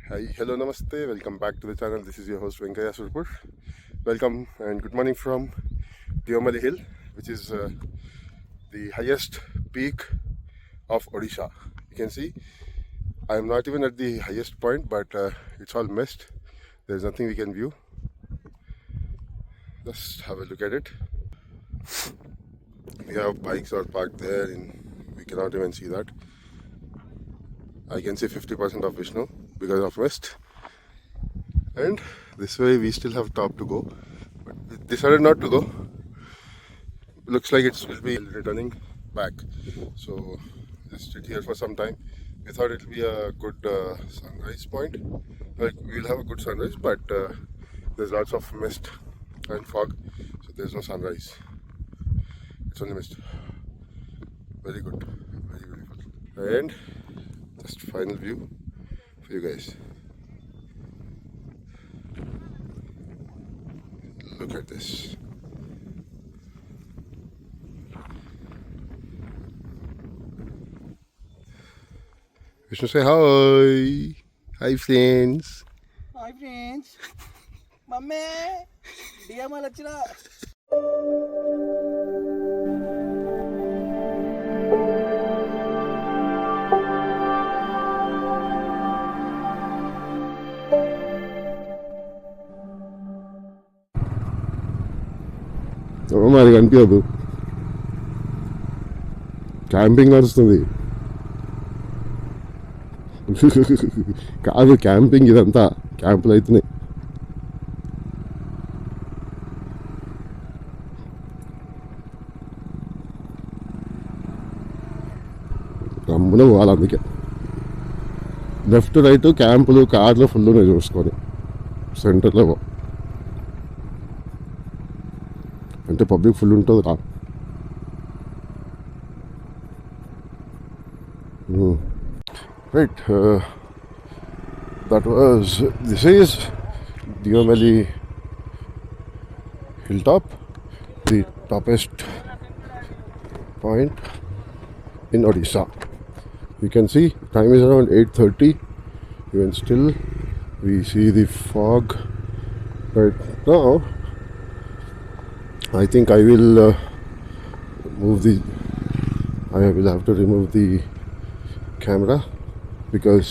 Hi, hello, namaste. Welcome back to the channel. This is your host Venkaya Surpur. Welcome and good morning from Deomali Hill, which is the highest peak of Odisha. You can see I am not even at the highest point, but it's all mist. There's nothing we can view. Just have a look at it. We have bikes are parked there, and we cannot even see that. I can see 50% of Vishnu because of mist. And this way we still have top to go, but we decided not to go. Looks like it will be returning back, so just sit here for some time. We thought it will be a good sunrise point, like we'll have a good sunrise, but there's lots of mist and fog, so there's no sunrise. It's only mist. Very good, very beautiful. And just final view for you guys. Look at this. Vishnu, say hi. Hi, friends. Hi friends mummy DML వచ్చిన మరి కనిపించదు. Camping నడుస్తుంది. కాదు camping, ఇదంతా క్యాంపులు అవుతున్నాయి. గమ్మున పోవాలి. అందుకే లెఫ్ట్ రైట్ క్యాంపులు కార్లు ఫుల్ ఉన్నాయి చూసుకొని. సెంటర్లో అంటే పబ్లిక్ ఫుల్ ఉంటుంది రా. Right, this is Deomali hilltop, the toppest point in Odisha. You can see time is around 8:30. Even still we see the fog right now. I think I will I will have to remove the camera because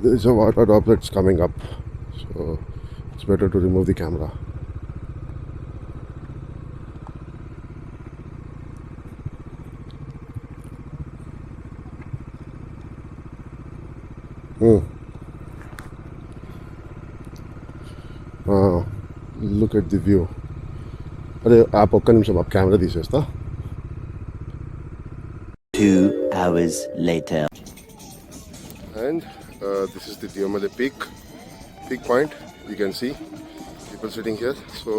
there is a water droplets coming up, so it's better to remove the camera. Look at the view. अरे आप ఒక్క నిమిషం आप camera తీసేస్తా. 2 hours later. And this is the Deomali peak point. You can see people sitting here, so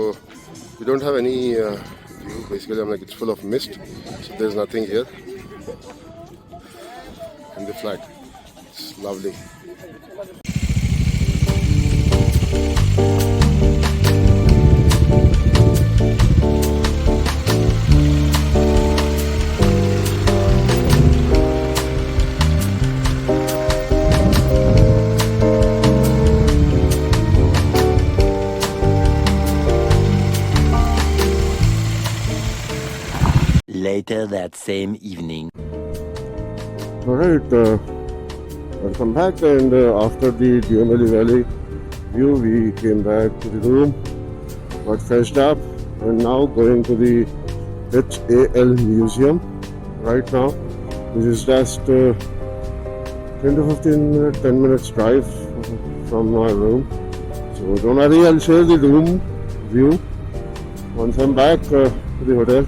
we don't have any view. Basically, I'm like, it's full of mist, so there's nothing here. And the flag, it's lovely. Later that same evening. Alright, welcome back. And after the Deomali Valley view, we came back to the room, got freshed up, and now going to the HAL Museum. Right now, this is just 10 to 10 minutes drive from my room. So don't worry, I'll share the room view once I'm back to the hotel.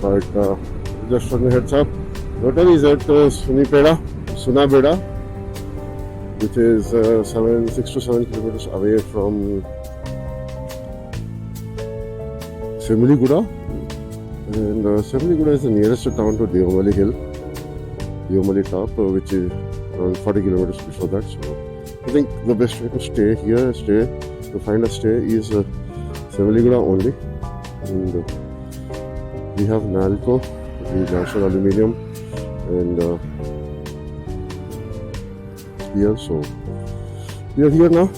But just on the heads up, the hotel is at Sunabeda, which is 6 to 7 kilometers away from Semiliguda. And Semiliguda is the nearest town to Deomali Hill, Deomali top, which is around 40 kilometers before that. So I think the best way to find a stay is Semiliguda only. And we have Nalco, the National Aluminium, and here. So we are here now.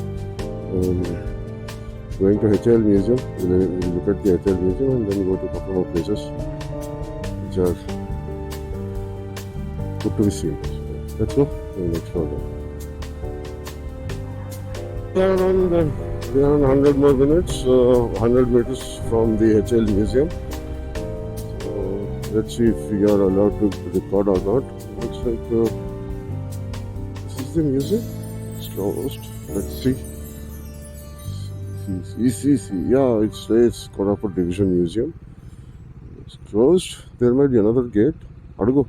Going to HL Museum. We'll look at the HL Museum and then go to a couple more places which are good to be seen. So let's go and explore them. We are around 100 more minutes, 100 meters from the HL Museum. So let's see if we are allowed to record or not. Looks like this is the museum. It's closed. Let's see. Yeah, it says Koraput Division Museum. It's closed. There might be another gate. Adugo.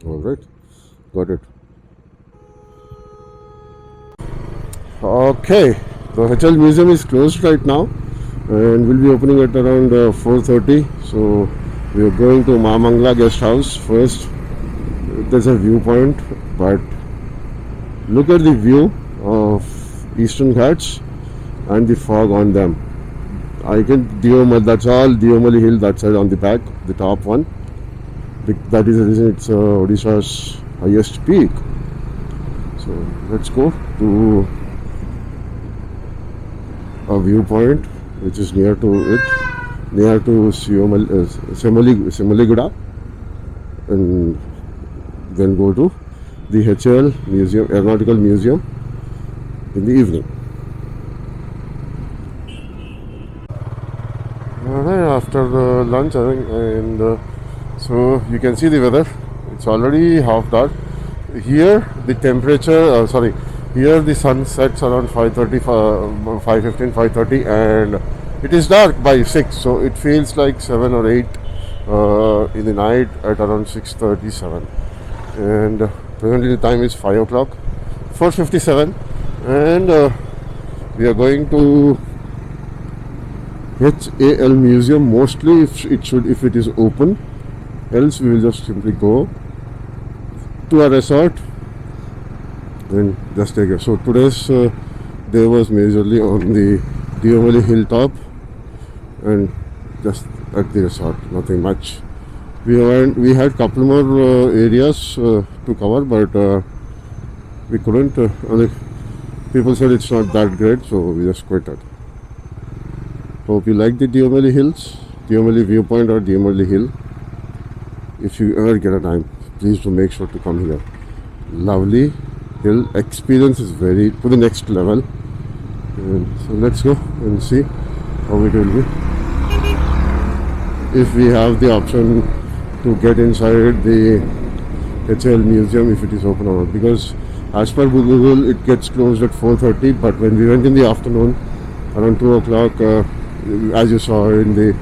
All right, got it. Okay, the HL Museum is closed right now and will be opening at around 4:30. So we are going to Mamangla Guest House first. There's a viewpoint, but look at the view of Eastern Ghats and the fog on them. I can Diomali, that's all Diomali Hill, that side on the back, the top one. That is the reason it's Odisha's highest peak. So let's go to a viewpoint which is near to it, near to Semaliguda, and then go to the HL Museum, Aeronautical Museum in the evening. After lunch, I think, and so you can see the weather. It's already half dark. Here the temperature, here the sun sets around 5:15, 5:30, and it is dark by 6. So it feels like 7 or 8 in the night at around 6:37. And presently the time is 5 o'clock, 4:57, and we are going to HAL Museum mostly if it is open. Else we will just simply go to a resort and just take it. So today's day was majorly on the Diomali hilltop and just at the resort, nothing much. We had couple more areas to cover, but we couldn't. People said it's not that great, so we just quit it. Hope you like the Diomali Hills, Diomali Viewpoint or Diomali Hill. If you ever get a time, please do make sure to come here. Lovely hill, experience is very to the next level. And so let's go and see how it will be. If we have the option to get inside the HL Museum, if it is open or not, because as per Google it gets closed at 4:30, but when we went in the afternoon around 2 o'clock, as you saw in the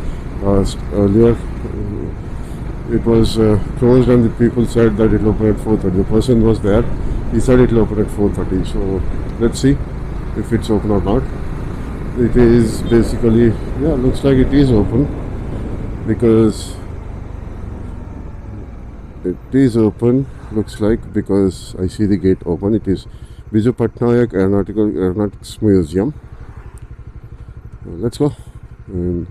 earlier, it was closed and the people said that it will open at 4:30. The person was there, he said it will open at 4:30. So let's see if it's open or not. It is basically, yeah, looks like it is open, because it is open, looks like, because I see the gate open. It is Biju Patnaik Aeronautics Museum. Let's go and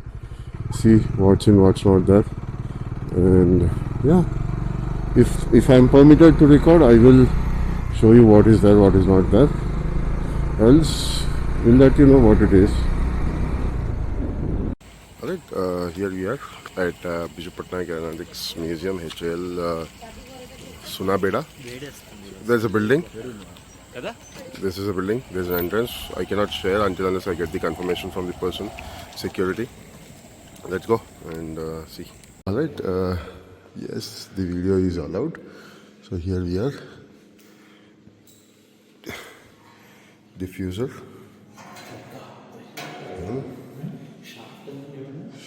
see what's in, what's not there. And yeah, if I'm permitted to record, I will show you what is there, what is not there. Else we'll let you know what it is. Alright, here we are at Biju Patnaik Aeronautics Museum, HAL Sunabeda. There's a building. This is a building. There's an entrance. I cannot share until unless I get the confirmation from the person, security. Let's go and see. Alright, yes, the video is allowed. So here we are. Diffuser.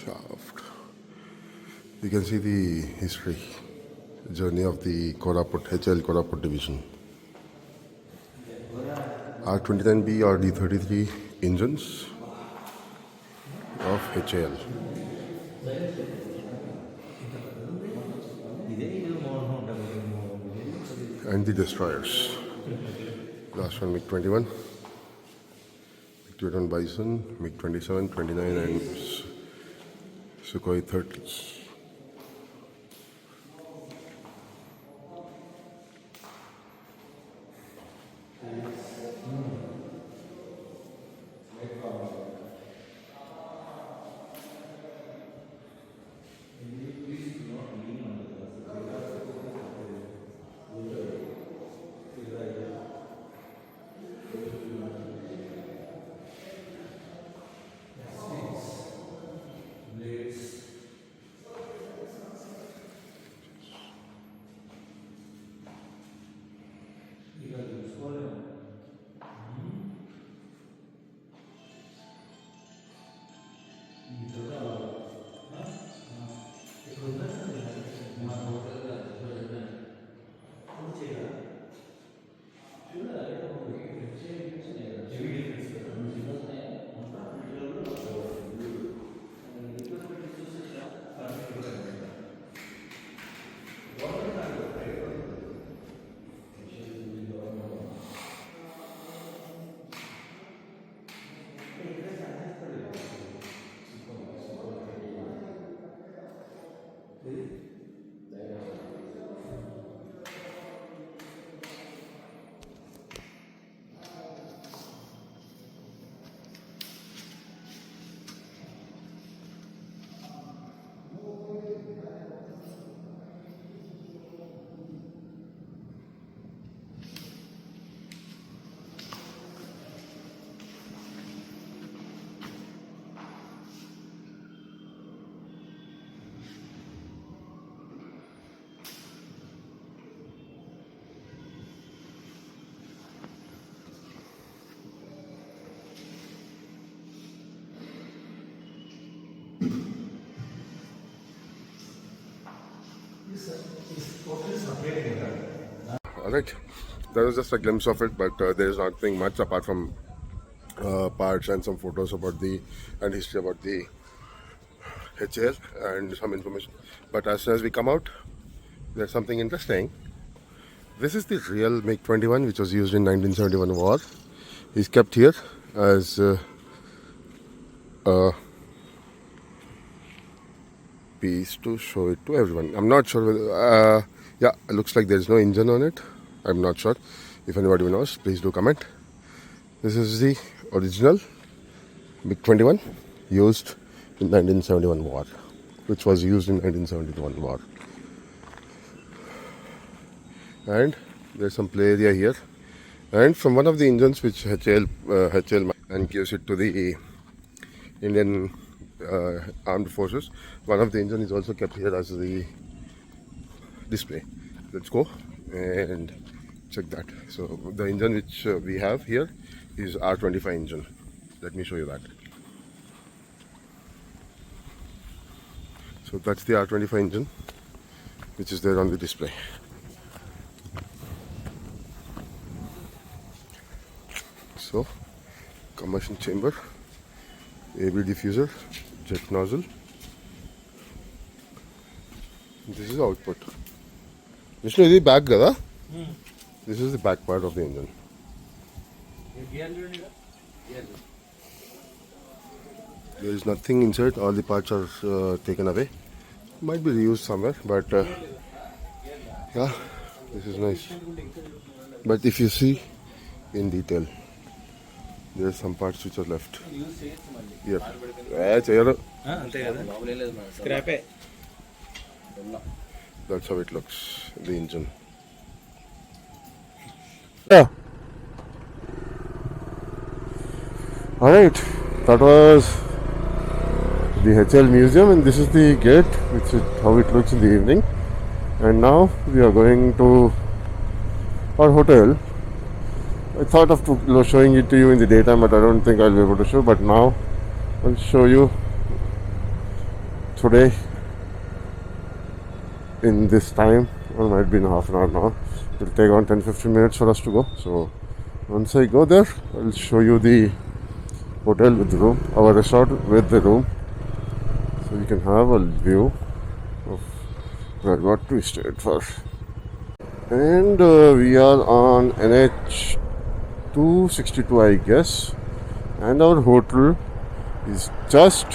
Shaft. You can see the history, journey of the Koraput, HL Koraput division. R29B or D33 engines of HAL. and the destroyers. Last one MiG-21, MiG-21 Bison, MiG-27, 29 and Sukhoi 30. Alright, that was just a glimpse of it, but there is nothing much apart from parts and some photos about the and history about the HAL and some information. But as soon as we come out, there's something interesting. This is the real MiG-21 which was used in 1971 war. It's kept here as a piece to show it to everyone. I'm not sure whether, yeah, it looks like there's no engine on it. I'm not sure. If anybody knows, please do comment. This is the original MiG-21 used in 1971 war, which was used in 1971 war. And there's some play area here. And from one of the engines which HAL and gives it to the Indian armed forces, one of the engine is also kept here as the display. Let's go and check that. So the engine which we have here is R25 engine. Let me show you that. So that's the R25 engine which is there on the display. So combustion chamber, AB diffuser, jet nozzle. This is output. Vishnu, this is back, kada? This is the back part of the engine. There is nothing inside. All the parts are taken away. Might be reused somewhere, but yeah, this is nice. But if you see in detail, there are some parts which are left here. That's how it looks, the engine. Yeah. Alright, that was the HAL museum, and this is the gate, which is how it looks in the evening. And now we are going to our hotel. I thought of showing it to you in the daytime, but I don't think I'll be able to show. But now I'll show you today in this time, or might be in half an hour now. It'll take on 10-15 minutes for us to go. So once I go there, I'll show you the hotel with the room, our resort with the room, so you can have a view of what we stayed for. And we are on NH 262, I guess. And our hotel is just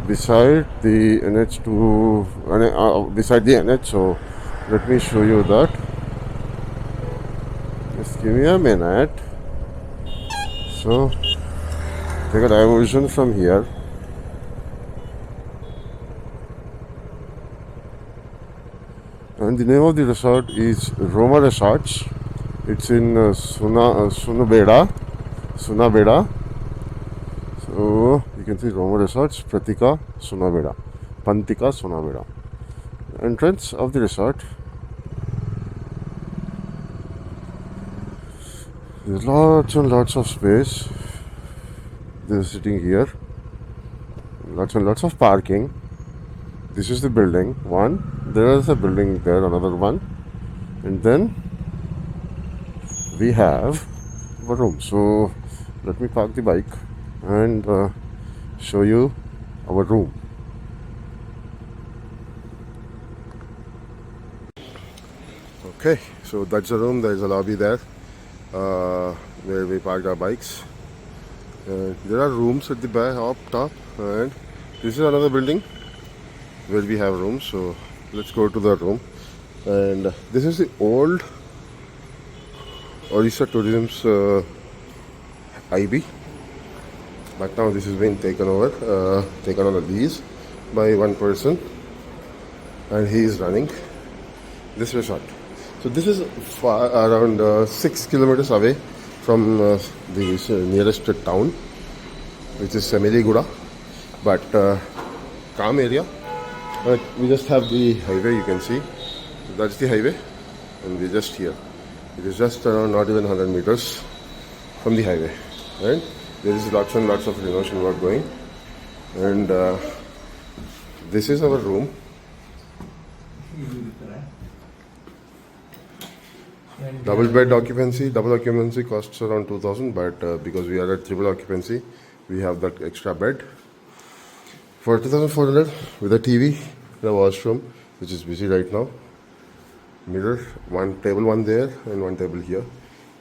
beside the NH2, beside the NH. So let me show you that. Just give me a minute. So take a diversion from here. And the name of the resort is Roma Resorts. It's in Sunabeda. So you can see Roma Resorts, Pratika, Sunabeda. Pantika, Sunabeda. Entrance of the resort. There's lots and lots of space. They're sitting here. Lots and lots of parking. This is the building. One. There is a building there, another one. And then we have a room. So let me park the bike and show you our room. Okay, so that's the room. There is a lobby there where we parked our bikes. There are rooms at the back, up top, and this is another building where we have rooms. So let's go to the room. And this is the old Orissa Tourism's IB, but now this has been taken over, taken on a lease by one person, and he is running this resort. So this is far, around 6 kilometers away from the nearest town, which is Semiriguda, but calm area. But we just have the highway, you can see. So that's the highway, and we're just here. It is just around not even 100 meters from the highway. Right? There is lots and lots of renovation work going. And this is our room. Double occupancy costs around 2,000, but because we are at triple occupancy, we have that extra bed for 2,400 with a TV, the washroom, which is busy right now. Mirror, one there and one table here.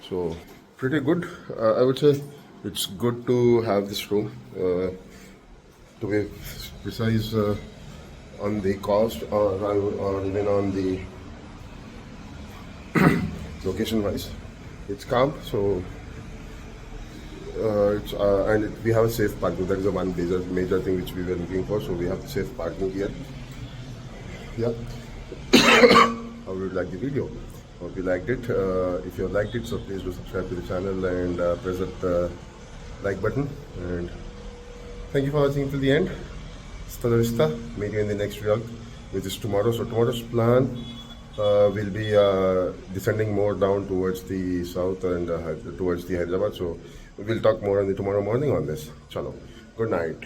So pretty good. I would say it's good to have this room. To be precise on the cost or even on the location wise, it's calm. So we have a safe parking. That is the one major thing which we were looking for. So we have safe parking here. Yeah. How would you like the video? Hope you liked it. If you have liked it, so please do subscribe to the channel and press that like button. And thank you for watching till the end. Hasta la vista. Meet you in the next vlog, which is tomorrow. So tomorrow's plan will be descending more down towards the south and towards the Hyderabad. So we'll talk more on the tomorrow morning on this. Chalo. Good night.